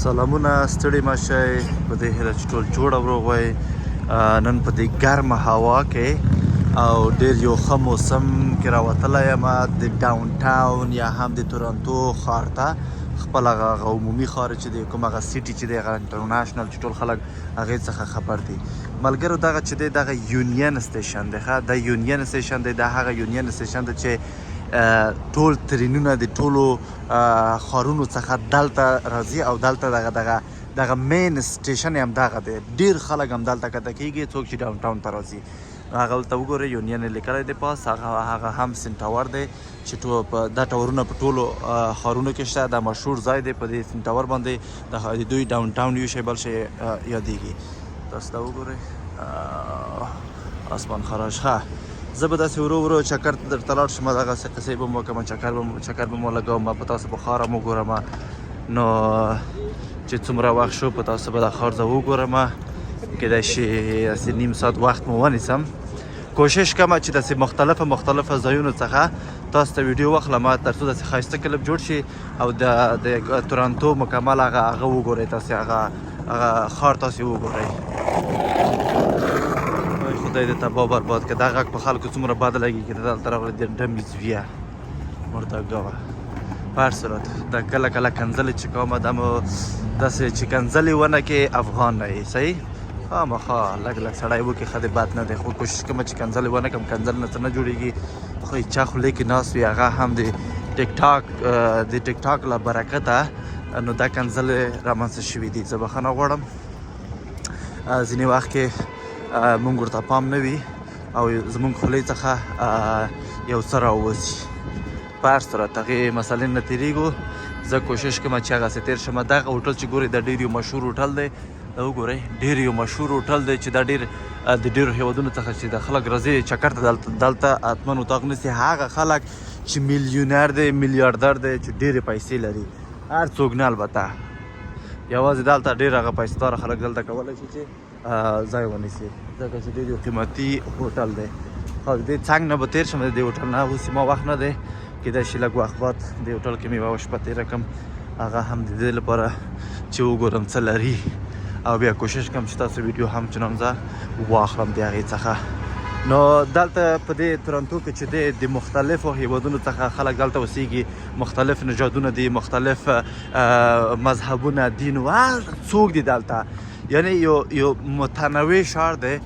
سلامونه ستړي مشه په دې هیله چې ټول جوړ او روغ وئ. نن په دې ګرمه هوا کې او ډېر یو ښه موسم کې راوتلی یم د ډاون ټاون یا هم د تورنټو ښار ته. خپل هغه عمومي ښار چې دی، کوم هغه سیټي چې دی، هغه انټرنیشنل چې ټول خلک هغې څخه خبر دي. ملګرو دغه چې دی دغه یونین سټیشن دی، ښه دا یونین سټیشن دی. دا هغه یونین سټیشن دی چې ټول ترینونه د ټولو ښارونو څخه دلته راځي او دلته دغه مین سټیشن هم دغه دی. ډېر خلک هم دلته کته کېږي څوک چې ډاون ټاون ته راځي. هغه ورته وګورئ یونین یې لیکلی دی پاس. هغه هم سین ټاور دی چې دا ټاورونه په ټولو ښارونو کې شته. دا مشهور ځای دی. په دې سین ټاور باندې د دوی ډاون ټاون یو شی بل شی یادېږي. تاسو ته وګورئ اسمان خراش. ښه زه به داسې ورو ورو چکر ته درته لاړ شم. دغسې قصې به مو وکړم، چکر به مو لګوم، په تاسو به ښار هم وګورم. نو چې څومره وخت شو په تاسو به دا ښار زه وګورم. کیدای شي داسې نیم ساعت وخت مو ونیسم. کوشش کوم چې داسې مختلفه ځایونو څخه تاسو ته ویډیو واخلم تر څو داسې ښایسته کلپ جوړ شي او د تورنټو مکمل هغه وګورئ. تاسې هغه ښار تاسې وګورئ. خدای دې تباه برباد کړه. دا غږ په خلکو څومره بد لګېږي. دلته راغلی د ډمې زویه مردګوه. په هر صورت دا کله کنځلې چې کومه دا مو داسې چې کنځلې ونه کې افغان نه یې صحیح. خامخا لږ سړی وکړي ښه دی، بد نه دی. خو کوشش کوم چې کنځلې ونه کړم. کنځل نه څه نه جوړېږي. خو چا خولې کې ناست وي هغه هم د ټیک ټاک له برکته نو دا کنځلې رامنځته شوي دي. زه بخښنه غواړم. ځینې وخت کې مونږ ورته پام نه وي او زمونږ خولې څخه یو څه راووځي. په هر صورت هغې مسلې نه تېرېږو. زه کوشش کوم چې هغسې تېر شم. دغه هوټل چې ګورئ دا ډېر یو مشهور هوټل دی. دا وګورئ ډېر یو مشهور هوټل دی چې دا ډېر د ډېرو هېوادونو څخه چې د خلک راځي چکر ته دلته حتمن اتاق نیسي. هغه خلک چې میلیونر دی، میلیاردر دی، چې ډېرې پیسې لري. هر څوک نه، البته یوازې دلته ډېر هغه پیسه‌داره خلک دلته کولی شي چې ځای ونیسي، ځکه چې ډېر یو قیمتي هوټل دی. او د دې څنګ نه به تېر شم. د دې هوټل نه اوس ما وخت نه دی. کیدای شي لږ وخت بعد د هوټل کې مې یوه شپه تېره کړم. هغه هم د دې لپاره چې وګورم څه لري او بیا کوشش کوم چې تاسو ویډیو هم چنان زه واخلم د هغې څخه. نو دلته په دې تورنټو کې چې دی د مختلفو هیوادونو څخه خلک دلته اوسېږي. مختلف نژادونه دي، مختلف مذهبونه، دین و هر څوک دي دلته. یعنی یو متنوع ښار دی.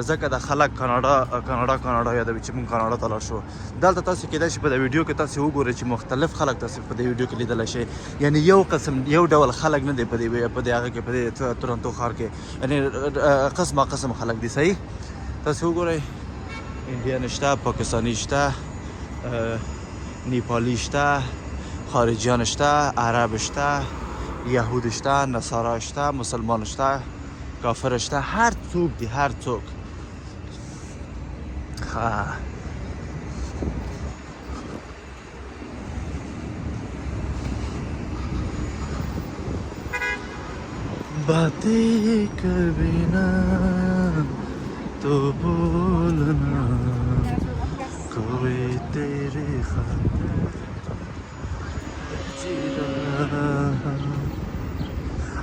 ځکه د خلک کاناډا یادوي چې مونږ کاناډا ته لاړ شو. دلته تاسو کیدای شي په د ویډیو کې تاسو وګورئ چې مختلف خلک تاسو په دې ویډیو کې لیدلی شئ. یعنی یو ډول خلک نه دی په دې هغه کې، په دې تورنټو ښار کې. یعنی قسم خلک دي. صحیح تاسو وګورئ انډیان شته، پاکستاني شته، نیپالي شته، خارجیان شته، عرب شته، یهود شته، نصارا شته، مسلمان شته، کافر شته. هر څوک دی، هر څوک. باتیں کبھی نہ تو بولنا کوئی تیرے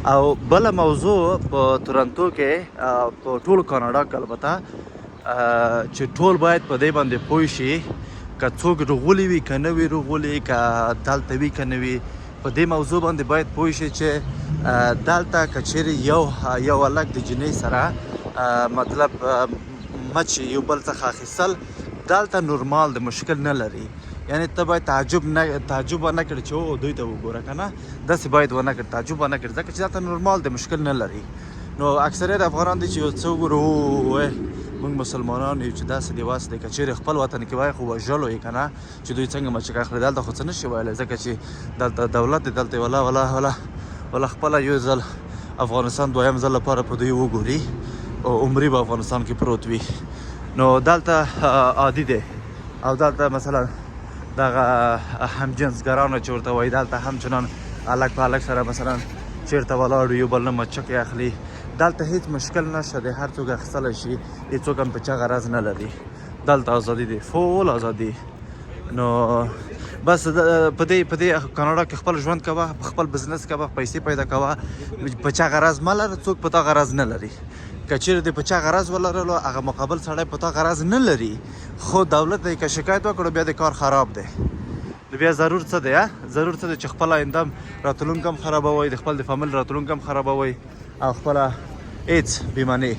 او بله موضوع په تورنټو کې په ټول کاناډا کې البته چې ټول باید په دې باندې پوه شي. که څوک رغولي وي که نه وي رغولي، که دلته وي که نه وي، په دې موضوع باندې باید پوه شي چې دلته که چیرې یو هلک د جنۍ سره مطلب مچ یو بل څخه اخیستل دلته نورمال د مشکل نه لري. یعنی ته باید تعجب ونه کړې چې او دوی ته وګوره که نه، داسې باید ونه کړې، تعجب ونه کړې، ځکه چې دلته نورمال د مشکل نه لري. نو اکثریت افغانان دي چې یو څه وګورو موږ مسلمانان یو چې داسې دی واسې دی. که چیرې خپل وطن کې وای خو وژلو یې که نه چې دوی څنګه مچکه اخلي. دلته خو څه نه شي ویلی ځکه چې دلته دولت دی. دلته ولا خپله یو ځل افغانستان دویم ځل لپاره په دوی وګوري او عمري به افغانستان کې پروت وي. نو دلته عادي دی. او دلته مثلا دغه همجنسګرانو چې ورته وایي دلته همچنان هلک په هلک سره مثلا چېرته ولاړ یو بل نه مچکې اخلي. دلته هیڅ مشکل نشته دی. هر څوک اخیستلی شي. هېڅوک هم په چا غرض نه لري. دلته ازادي دی، فول ازادي. نو بس په دې کاناډا کې خپل ژوند کوه، خپل بزنس کوه، پیسې پیدا کوه، په چا غرض مه لره، څوک په تا غرض نه لري. که چیرې دې په چا غرض ولرلو هغه مقابل سړی په تا غرض نه لري، خو دولت دی که شکایت وکړو بیا د کار خراب دی. نو بیا ضرور څه دی ضرور څه دی چې خپل آینده هم راتلونکي هم خرابوئ، د خپل د فامیل راتلونکي هم خرابوئ او خپله هېڅ بېمانې.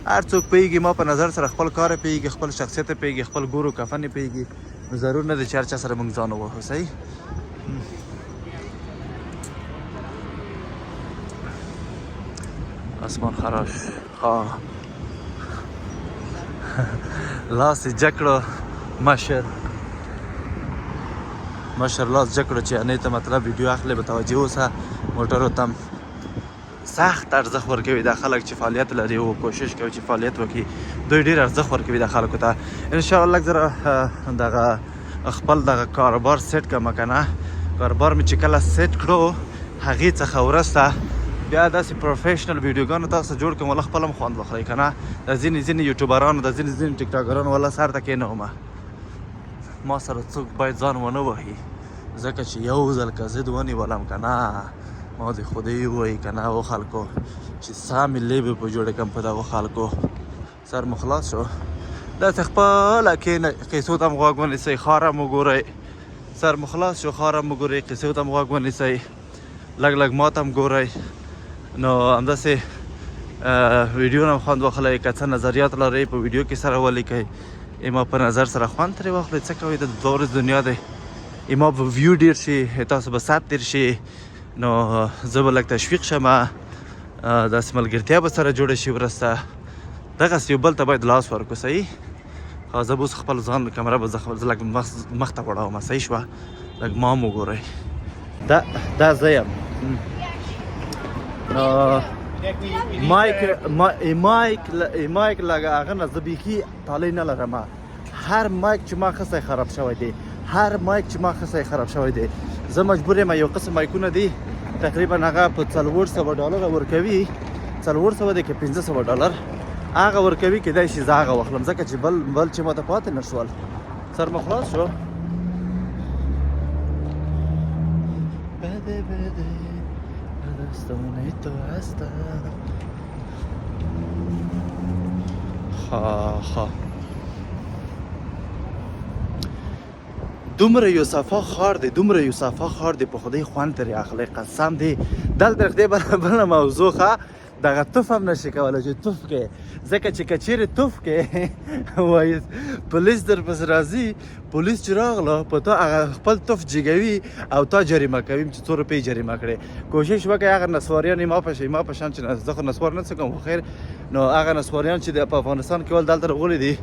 هر څوک پوهېږي، ما په نظر سره خپل کار یې پوهېږي، خپل شخصیت یې پوهېږي، خپل ګور و کفن یې پوهېږي. نو ضرور نه دی چې هر چا سره موږ ځان ووهو. صحیح. آسمان خراش لاس یې جګ کړو، مشر لاس جګ کړو چې انې ته مطلب ویډیو اخلي، به توجه اوسه. موټرو ته سخت ارزښت ورکوي دا خلک چې فعالیت لري او کوشش کوي چې فعالیت وکړي. دوی ډېر ارزښت ورکوي دا خلکو ته. انشاءالله لږ زره دغه خپل دغه کاروبار سیټ کړم که نه. کاروبار مې چې کله سیټ کړو هغې څخه وروسته بیا داسې پروفیشنل ویډیوګانو تاسو جوړ کړم، والله خپل هم خوند واخلئ که نه. د ځینې یوټیوبرانو د ځینې ټیکټاکرانو والله سر ته کېنوم، ما سره څوک باید ځان ونه وهي، ځکه چې یو ځل که ضد ونیولم که نه ما د خدای ووایي که نه هغو خلکو چې سا مې لیبې په جوړې کړم په دغو خلکو. سر مو خلاص شو. داسې خپله کښېنئ، قیسو ته هم غوږ ونیسئ، ښار هم وګورئ. سر مو خلاص شو، ښار هم وګورئ، قیسو ته هم غوږ ونیسئ، لږ ما ته هم ګورئ. نو همداسې ویډیو نه هم خوند واخلئ. که څه نظریات لرئ په ویډیو کې سره ولیکئ، اما په نظر سره خوند ترې واخلئ. څه کوئ، د دوه ورځې دنیا دی، اما به ویو ډېر شي، تاسو به ساعت تېر شي. نو زه به لږ تشویق شم، داسې ملګرتیا به سره جوړه شي وروسته. دغسې یو بل ته باید لاس ورکړو. صحیح. زه به اوس خپل ځان کمره به زه لږ مخ ته وړوم. صحیح شوه. لږ ما هم وګورئ. دا زه یم. نو مایک لږ هغه نه زه بیخي طالع نه لرم. هر مایک چې ما خصی خراب شوی دی، هر مایک چې ما خصی خراب شوی دی. زه مجبور یم یو قسم مایکونه دي تقریبا هغه په $400 ورکوي، 400 دی که $500 هغه ورکوي. کیدای شي زه هغه واخلم ځکه چې بل چې ماته پاتې نه شول. سر مو خلاص شو. دومره یو صفا ښار دی، دومره یو صفا ښار دی، په خدای خوند ترې اخلئ، قسم دی. دلته خدای بله موضوع ښه دغه توف هم نشي کولی چې توف کې، ځکه چې که چیرې توف کې وایي پولیس در پسې راځي، پولیس چې راغله په تا هغه خپل توف جګوي او تا جریمه کوي چې 100 روپۍ جریمه کړې. کوشش وکړئ هغه نسواریان ما په شان چې زه خو نسوار نه څه کوم، خو خیر نو هغه نسواریان چې په افغانستان کې ول دلته راغلي دي،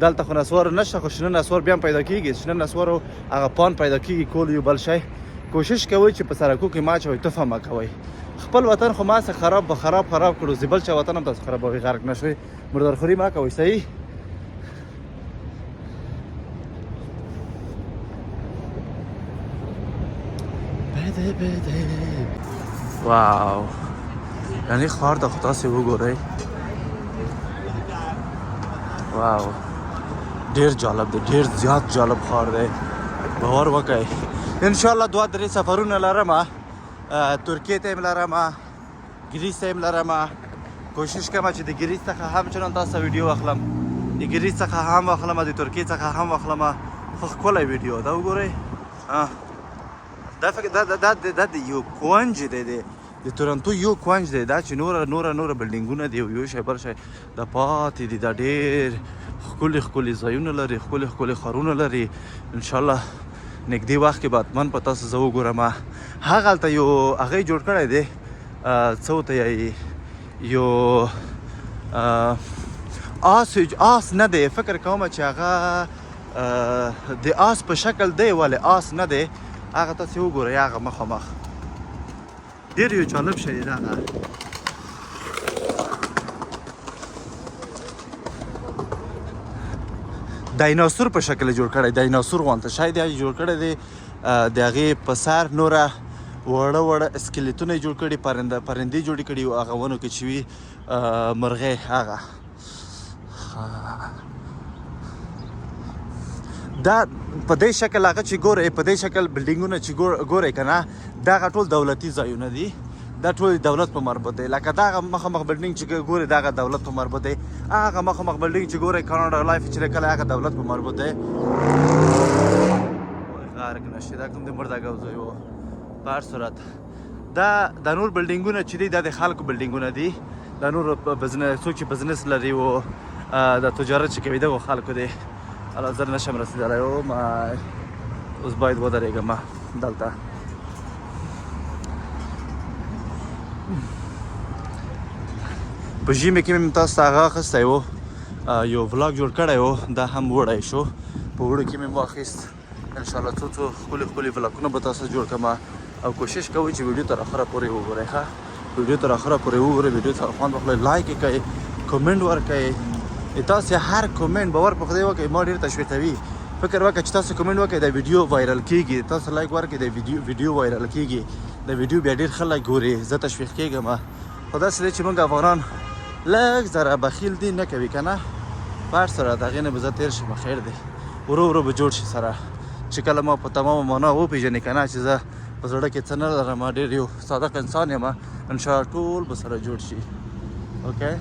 دلته خو نسوار نشته، خو شنه نسوار بیا هم پیدا کېږي، شنه نسوارو هغه پان پیدا کېږي کول یو بل شی. کوشش کوئ چې په سړکو کې ما اچوئ، توف هم مه کوئ. خپل وطن خو ما څه خراب کړو، زبل چې وطن هم تاسو خرابوئ، غرق نه شوئ، مردارخوري مه کوئ. صحیح. واو، یعنی ښار ته خو تاسې وګورئ. واو، ډېر جالب دی، ډېر زیات جالب ښار دی. باور وکړئ. انشاءالله 2-3 سفرونه لرم، ترکیې ته هم لرم، ګریس ته هم لرم. کوشش کوم چې د ګریس څخه هم چنان تاسو ویډیو واخلم، د ګریس څخه هم واخلم، د ترکیې څخه هم واخلم. خو ښکلی ویډیو دا وګورئ. دا د یو کونج دی، د تورنټو یو کونج دی، دا چې نوره بلډینګونه دي، یو شی بل شی دا پاتې دي. دا ډېر ښکلي ځایونه لري، ښکلي ښارونه لري. انشاءالله نږدې وخت کې به حتمن په تاسو زه وګورم. هغلته یو هغه جوړ کړی دی، څه ورته یایي، یو آس نه دی، فکر کوم چې هغه د آس په شکل دی، ولې آس نه دی. هغه تاسې وګورئ، هغه مخامخ ډېر یو جالب شی دی. هغه دایناسور په شکل جوړ کړی، دایناسور غوندته شاید یې جوړ کړی دی. د هغې په سر نوره وړه اسکلیتونه یې جوړ کړي، پرندې جوړې کړي و هغه ونو کې چې وي مرغۍ. هغه دا په دې شکل هغه چې ګورئ په دې شکل بلډینګونه چې ګورئ که نه دغه ټول دولتي ځایونه دي دا ټول دولت په مربوط دی لکه دغه مخامخ بلډینګ چې ګورئ دغه دولت په مربوط دی هغه مخامخ بلډینګ چې ګورئ کاناډا لایف چې دی کله هغه دولت په مربوط دی غارق نشي دا کوم د مرداګو ځای و په هر صورت دا د نور بلډینګونه چې دي دا د خلکو بلډینګونه دي دا نور بزنس څوک چې بزنس لري و د تجارت چې کوي دغو خلکو دی الله زه نشم رسېدلی و ما اوس باید ودرېږم دلته په ژمي کې مې تاسو ته هغه اخیستی و یو ولاګ جوړ کړی و دا هم وړی شو په وړو کې مې واخیست انشاءالله څو ښکلي ښکلي ولاګونه به تاسو جوړ کړم او کوشش کوئ چې ویډیو تر اخره پورې وګورئ ښه ویډیو تر اخره پورې وګورئ ویډیو ته خوند واخلئ لایک یې کړئ کومنټ ورکړئ تاسو هر کومنټ باور په خدای وکړئ ما ډېر تشویقوي فکر وکړئ چې تاسو کومنټ وکړئ دا ویډیو وایرل کیږي تاسو لایک ورکړئ دا ویډیو وایرل کیږي دا ویډیو بیا ډېر خلک ګوري زه تشویق کېږم خو داسې دی چې موږ افغانان لږ ذره بخیل دي نه کوي که نه په هر صورت هغې نه به زه تېر شم خیر دی ورو ورو به جوړ شي سره چې کله ما په تمامه معنا وپېژنې که نه چې زه په زړه کې څه نه لرم ډېر یو صادق انسان یم انشاءالله ټول به سره جوړ شي اوکې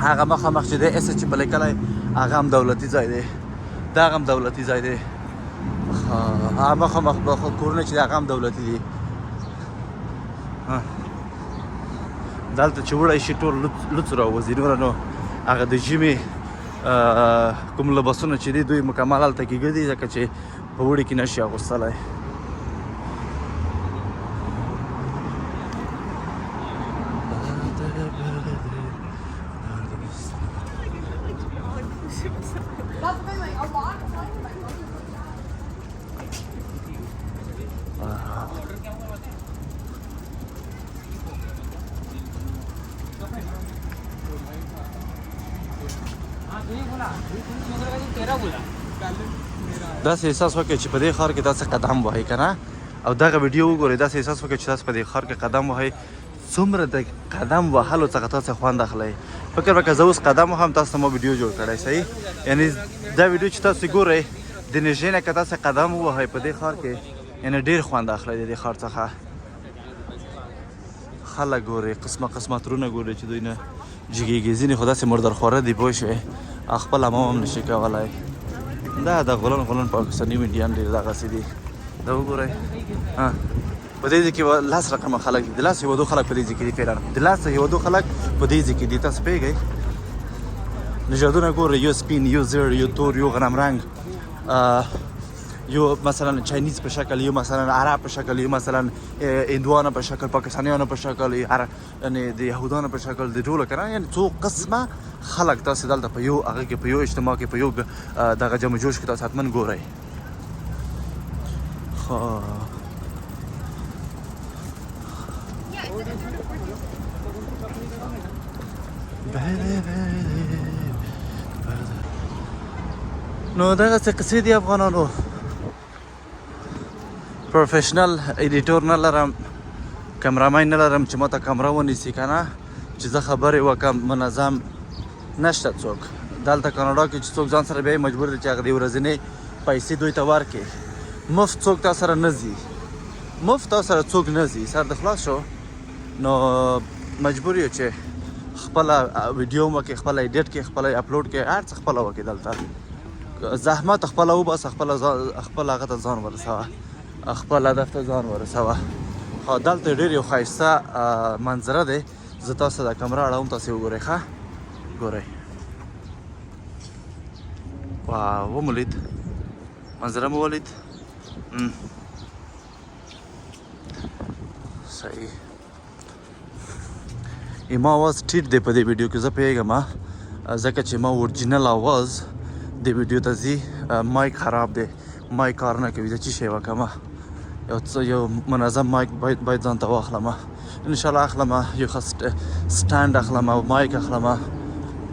هغه مخامخ چې دی اس چې په لیکلی هغه هم دولتي ځای دی دا هغه هم دولتي ځای دی هغه مخامخ کورونه چې دی هغه هم دولتي دي دلته چې وړی شي ټول لوڅ راوځي نوره نو هغه د ژمي کوم لباسونه چې دي دوی مکمل هلته کې ګرځي ځکه چې په وړي کې نشي اغوستلی داسې احساس وکړئ چې په دې ښار کې داسې قدم وهئ که نه او دغه ویډیو وګورئ داسې احساس وکړئ چې تاسو په دې ښار کې قدم وهئ څومره د قدم وهلو څخه تاسو خوند اخلئ فکر وکړه زه اوس قدم وهم تاسو ته ما ویډیو جوړ کړی صحیح یعنې دا ویډیو چې تاسو ګورئ د نږدې نه که تاسو قدم ووهئ په دې ښار کې یعنې ډېر خوند اخلئ د دې ښار څخه خلک ګورئ قسمه قسمه ترونه ګورئ چې دوی نه جګېږي ځینې خو داسې مردرخواره دي پوه شوې خپل امام هم نشي کولی دا د غلن پاکستاني میډیان ډېر دغسې دي دا وګورئ په دې ځای کې لاس رقمه خلک دي د لاس هېوادو خلک په دې ځای کې دي فعلا د لاس هېوادو خلک په دې ځای کې دي تاسو پوهېږئ نژادونه ګورئ یو سپین یو زیړ یو تور یو غنم رنګ یو مثلا چاینیز په شکل یو مثلا عرب په شکل یو مثلا هندوانه په شکل پاکستانیانو په شکل یعنې د یهودانو په شکل د ټولو که نه یعنې څو قسمه خلک تاسې دلته په یو هغه کې په یو اجتماع کې په یو دغه جمع جوش کې تاسو حتما ګورئ نو دغسې قصې دي افغانانو پروفیشنل ایډیټور نه لرم کمرامین نه لرم چې ماته کمره ونیسي که نه چې زه خبرې وکړم منظم نشته څوک دلته کاناډا کې چې څوک ځان سره بیا مجبور دی چې هغه د ورځنۍ پیسې دوی ته ورکړي مفت څوک تا سره نه ځي مفت تا سره څوک نه ځي سر د خلاص شو نو مجبور یو چې خپله ویډیو وکړې خپله ایډیټ کړې خپله اپلوډ کړې هر څه خپله وکړې دلته زحمت خپله وباسه خپل هغه ته ځان ورسوه خپل هدف ته ځان ورسوه دلته ډېر یو ښایسته منظره دی زه تاسو د کمره اړوم تاسې وګورئ ښه ګورئ ومو لید منظره مو ولید صحیح ما आवाज ټیټ دی په دې ویډیو کې زه پوهېږم ځکه چې ما اورجینل آواز د ویډیو ته ځي مایک خراب دی مایک کار نه کوي زه څه شی وکړم یو منظم مایک باید ځان ته واخلم انشاءالله اخلم یو ښه سټانډ اخلم او مایک اخلم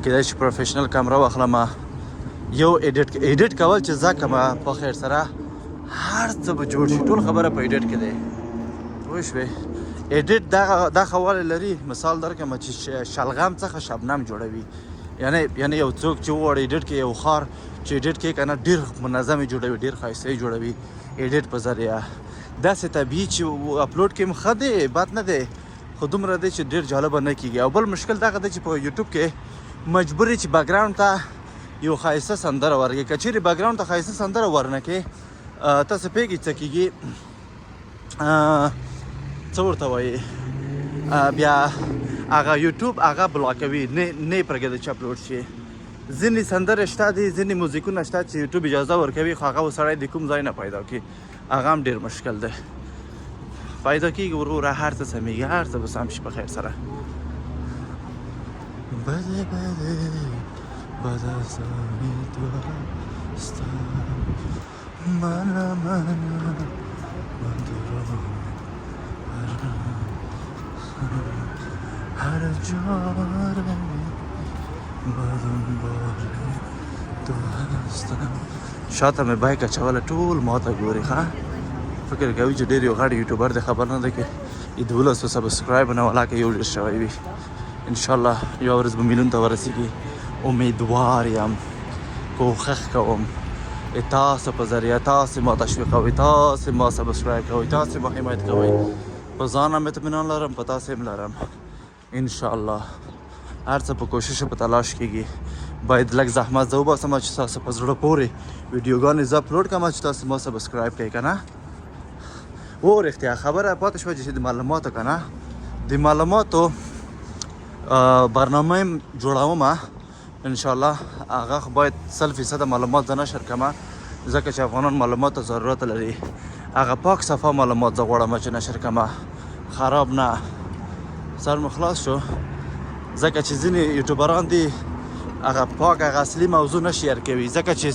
کیدای شي پروفیشنل کامره واخلم یو ایډیټ کول چې زه کوم په خیر سره هر څه به جوړ شي ټول خبره په ایډیټ کې دی پوه شوې ایډیټ دا ښه والی لري مثال درکړم چې شلغم څخه شبنم جوړوي یعنی یو څوک چې وغواړي ایډیټ کې یو ښار چې ایډیټ کې که نه ډېر منظم یې جوړوي ډېر ښایسته یې جوړوي ایډیټ په ذریعه داسې طبیعي چې اپلوډ کې هم ښه دی بات نه دی خو دومره دی چې ډېر جالبه نه کېږي او بل مشکل دغه دی چې په یوټیوب کې مجبور یې چې بیکګراونډ ته یو ښایسته سندره ورکړي که چیرې بیکګراونډ ته ښایسته سندره ورنه کړې تاسو پوهېږئ څه کېږي څه ورته وایي بیا هغه یوټیوب هغه بلاکوي نه یې پرېږدي چې اپلوډ شي ځینې سندرې شته دي ځینې موزیکونه شته چې یوټیوب اجازه ورکوي خو هغه سړی د کوم ځای نه پیدا کړي هغه هم ډېر مشکل دی پیدا کېږي وروره هر څه سمېږي هر څه به سم شي په خیر سره بده بده بده سامی تو هستا منم من درو هر جاره بدنبال تو هستم شاته مې بایک اچوله ټول ما ته ګوري ښه فکر کوي چې ډېر یو غټ یوټیوبر دی خبر نه دی کې 1200 سبسکرایب نه ولاکه یو ډېر شوی وي انشاءالله یو ورځ به میلیون ته ورسېږي امیدوار یم کوښښ کوم تاسو په ذریعه تاسو ما تشویقوئ تاسو ما سبسکرایب کوئ تاسو ما حمایت کوئ په ځان هم اطمینان لرم په تاسو هم لرم انشاءالله هر څه په کوشش په تلاش کېږي باید لږ زحمت زه وباسم چې تاسو په زړه پورې ویډیوګانې زه اپلوډ کړم چې تاسو ما سبسکرایب کوئ که نه او رښتیا خبره پاتې شوه چې د معلوماتو که نه د معلوماتو برنامه یم جوړوم انشاءالله هغه خو باید 100% معلومات زه نشر کړم ځکه چې افغانان معلوماتو ضرورت لري هغه پاک صفا معلومات زه غواړم چې نشر کړم خراب نه سر مو خلاص شو ځکه چې ځینې یوټیوبران دي هغه پاک هغه اصلي موضوع نه شیر کوي ځکه چې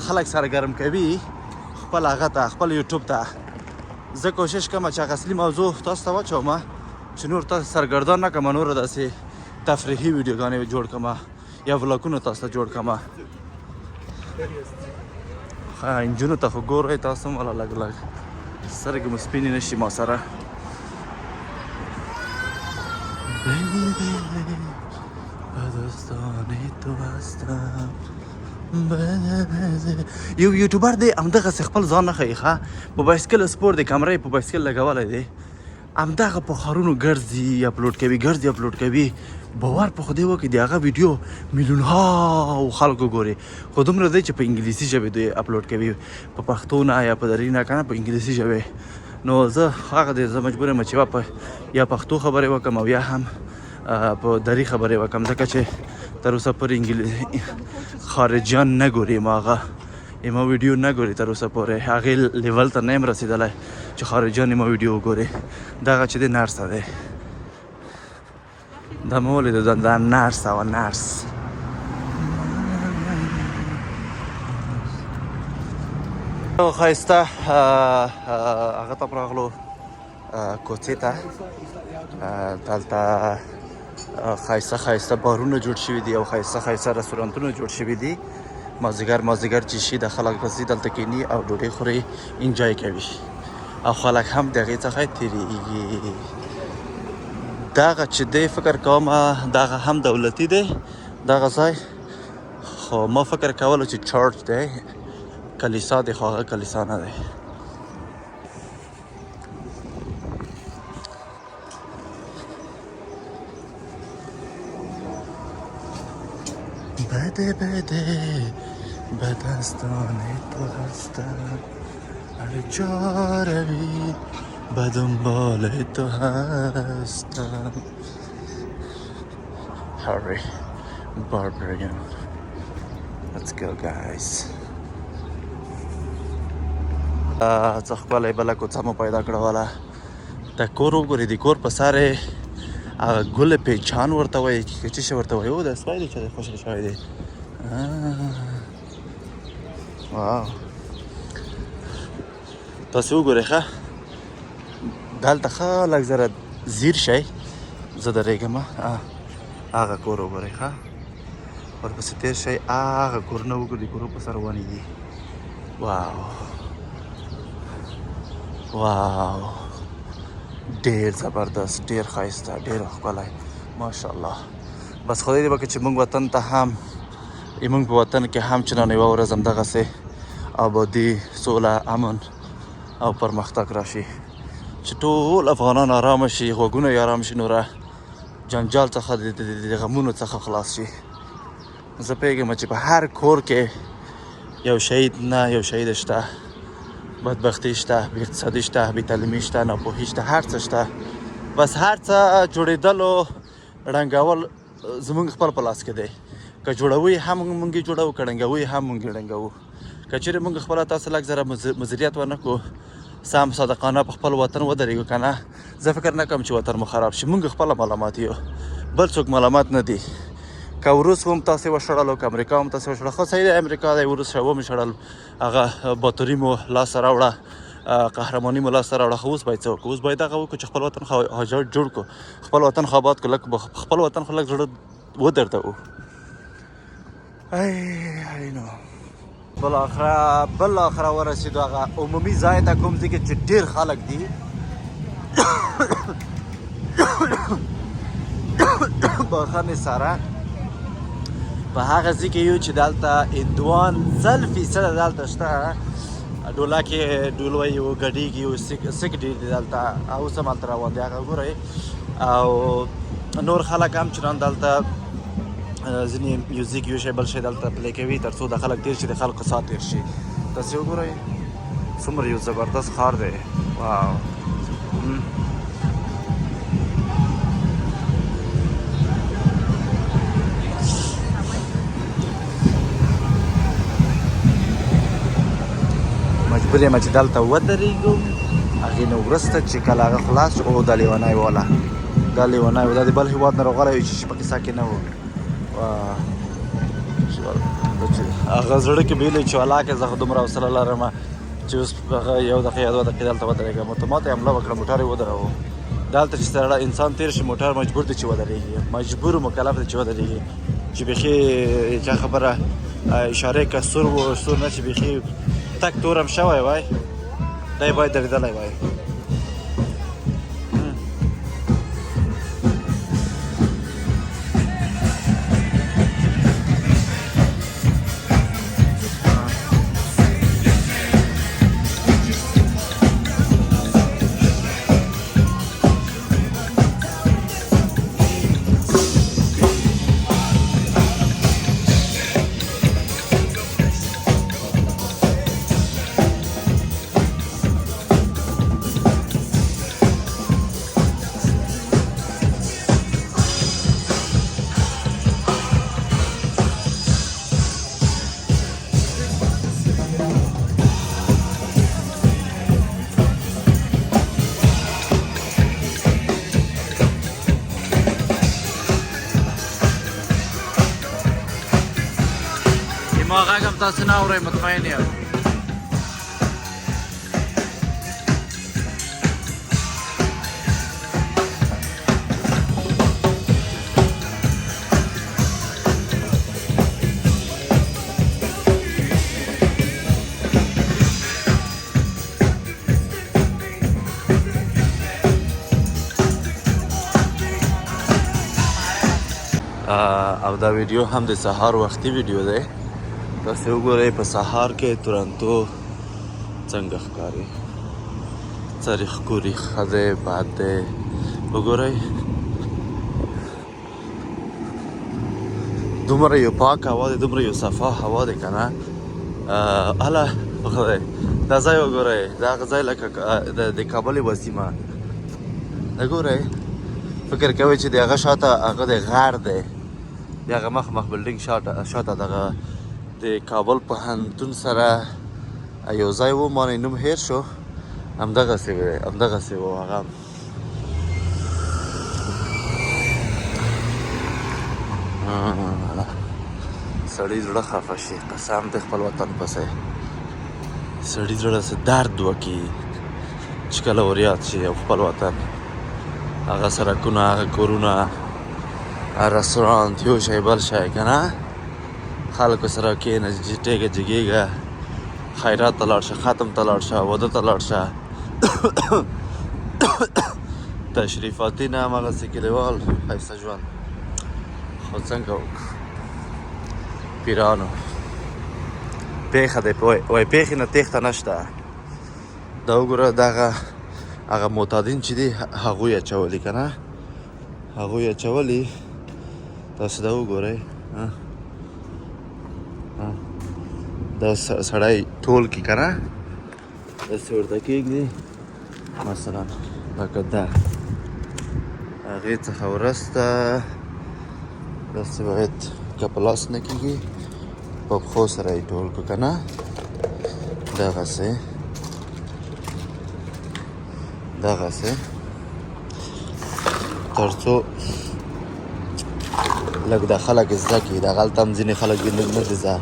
خلک سرګرم کوي خپل هغه ته خپل یوټیوب ته زه کوشش کوم چې هغه اصلي موضوع تاسو ته واچوم چې نور تاسو سرګردان نه کړم نور داسې تفریحي ویډیوګانې جوړ کړم یا ولاګونه تاسو ته جوړ کړم نجونو ته خو ګورئ تاسو هم لږ لږ سترګې مو سپینې نه شي ما سره یو یوټیوبر دی همدغسې خپل ځان نه ښیي ښه په بایسکل سپور دی کمره یې په بایسکل لګولی دی همدغه په ښارونو ګرځي اپلوډ کوي باور په خدای وکړي د هغه ویډیو میلیونها خلکو ګوري خو دومره دی چې په انګلیسي ژبې دوی اپلوډ کوي په پښتو نه یا په دري نه که نه په انګلیسي ژبې نو زه هغه دی زه مجبور یم چې یا پښتو خبرې وکړم او یا هم په دري خبرې وکړم ځکه چې تر اوسه پورې خارجیان نه ګوري هغه ما ویډیو نه ګوري تر اوسه پورې هغې لیول ته نه یم رسېدلی چې خارجیان ما ویډیو وګوري دغه چې دی نرس دی دا مې ولیده دا نرس او نرس ښایسته هغه ته راغلو کوڅې ته دلته ښایسته بارونه جوړ شوي دي او ښایسته رستورانتونه جوړ شوي دي مازدیګر چې شي د خلک راځي دلته کښېني او ډوډۍ خوري انجوی کوي او خلک هم د هغې څخه تېرېږي دغه چې دی فکر کوم دغه هم دولتي دی دغه ځای خو ما فکر کولو چې چرچ دی کلیسا دی خو هغه کلیسا نه دی بده بدستان تو هستم هر جا روی بدنبال تو هستم Harry Barbarian Let's go guys څه خپله بله کوڅه مو پیدا کړوله د کور وګورئ د کور په سر هغه ګل پیچان ورته وایي که څه شی ورته وایي او دا سپی دی چې دی خوشحال شوی دی واو تاسې وګورئ ښه دلته ښه لږ زره ځیر شئ زه درېږم هغه کور وګورئ ښه ورپسې تېر شئ هغه کورونه وګورئ د کورو په سر ونې دي واو ډېر زبردست ډېر ښایسته ډېر ښکلی ماشاءالله بس خدای دې وکړي چې موږ وطن ته هم موږ په وطن کې هم چې نن یوه ورځ همدغسې ابادي سوله امن او پرمختګ راشي چې ټول افغانان ارامه شي غوږونه یې ارام شي نوره جنجال څخه د غمونو څخه خلاص شي زه پوهېږم چې په هر کور کې یو شهید نه یو شهید شته بدبختي شته بې اقتصادي شته بې تعلیمي شته ناپوهي شته هر څه شته بس هر څه جوړېدلو ړنګول زموږ خپل په لاس کې دی که جوړوي هم موږ یې جوړوو که ړنګوي هم موږ یې ړنګوو که چېرې موږ خپله تاسو لږ زره مدیریت ونه کړو سم صادقانه په خپل وطن ودرېږو که نه زه فکر نه کوم چې وطن مو خراب شي موږ خپله ملامت یو بل څوک ملامت نه دي که روس هم تاسې وشړلو که امریکا هم تاسې وشړل خو صحیح دی امریکا دی روس ومې شړل هغه باتوري مو لاسته راوړه قهرماني مو لاسته راوړه خو اوس باید څه وکړو اوس باید هغه وکړو چې خپل وطن جوړ کړو خپل وطن خو آباد کړو لږ خپل وطن خو لږ زړه ودردوو نو بالاخره ورسېدو هغه عمومي ځای ته کوم ځای کې چې ډېر خلک دي بخښنې سره په هغه ځای کې یو چې دلته هندوان 100% دلته شته ډولاکې ډول وایي یو ګډېږي یو سیک ډېر دي دلته اوس هم هلته روان دي هغه ګورئ او نور خلک هم چې نن دلته ځینې میوزیک یو شی بل شی دلته پلی کوي تر څو د خلک تېر شي د خلکو سات تېر شي تاسې وګورئ څومره یو زبردست ښار دی واو مجبور یم چې دلته ودرېږم هغې نه وروسته چې کله هغه خلاص شو او دا لیونی والا دا لیونی و دا د بل هېواد نه راغلی و چې په کیسه کې نه و هغه زړه کې بیلی چې ولاکې زه خو دومره حوصله لرم چې اوس هغه یو دقیقه یا 2 دقیقې دلته ودرېږم اتومات یې حمله وکړه موټر یې ودروو دلته چې سره انسان تېر شي موټر مجبور دی چې ودرېږي مجبور مکلف دی چې ودرېږي چې بیخي چا خبره اشارې که سور و سور نه چې بیخي تک تورم شوی وای دی باید درېدلی وای ما غږ هم تاسې نه اورئ مطمئن یم او دا ویډیو هم د سهار وختي ویډیو دی تاسې وګورئ په سهار کې تورنتو څنګه ښکاري څرې ښکوري ښه دی بد دی وګورئ دومره یو پاک هوا دی دومره یو صفا هوا دی که نه هله خدای دا ځای وګورئ دا هغه ځای لکه د کابل یوه سیمه دا ګورئ فکر کوئ چې د هغه شاته هغه د غر دی د هغه مخ بلډینګ شاته دغه د کابل پوهنتون سره یو ځای و ما نه نوم هیر شو همدغسې و هغه سړی زړه خفه شي قسم د خپل وطن پسې سړی زړه څه درد وکړي چې کله وریاد شي او خپل وطن هغه سړکونه هغه کورونه رستورانت یو شی بل شی که نه خلکو سره کښېنه ټیږه جګېږه خیرات ته لاړ شه ختم ته لاړ شه واده ته لاړ شه تشریفاتي نه همغسې کلیوال ښایسته ژوند خو څنګه وکړو پیرانو پیښه دی وایي پیښې نه تېښته نشته دا وګوره دغه هغه معتادین چې دي هغوی اچولي که نه هغوی اچولي تاسو دا وګورئ دا سړی ټول کي که نه داسې ورته کېږدي مثلا لکه دا هغې څخه وروسته داسې باید که په لاس نه کېږي په پښو سره یې ټول کړو که نه دغسې تر څو لږ د خلک زده کړي دغلته هم ځینې خلک لږ نه دي زده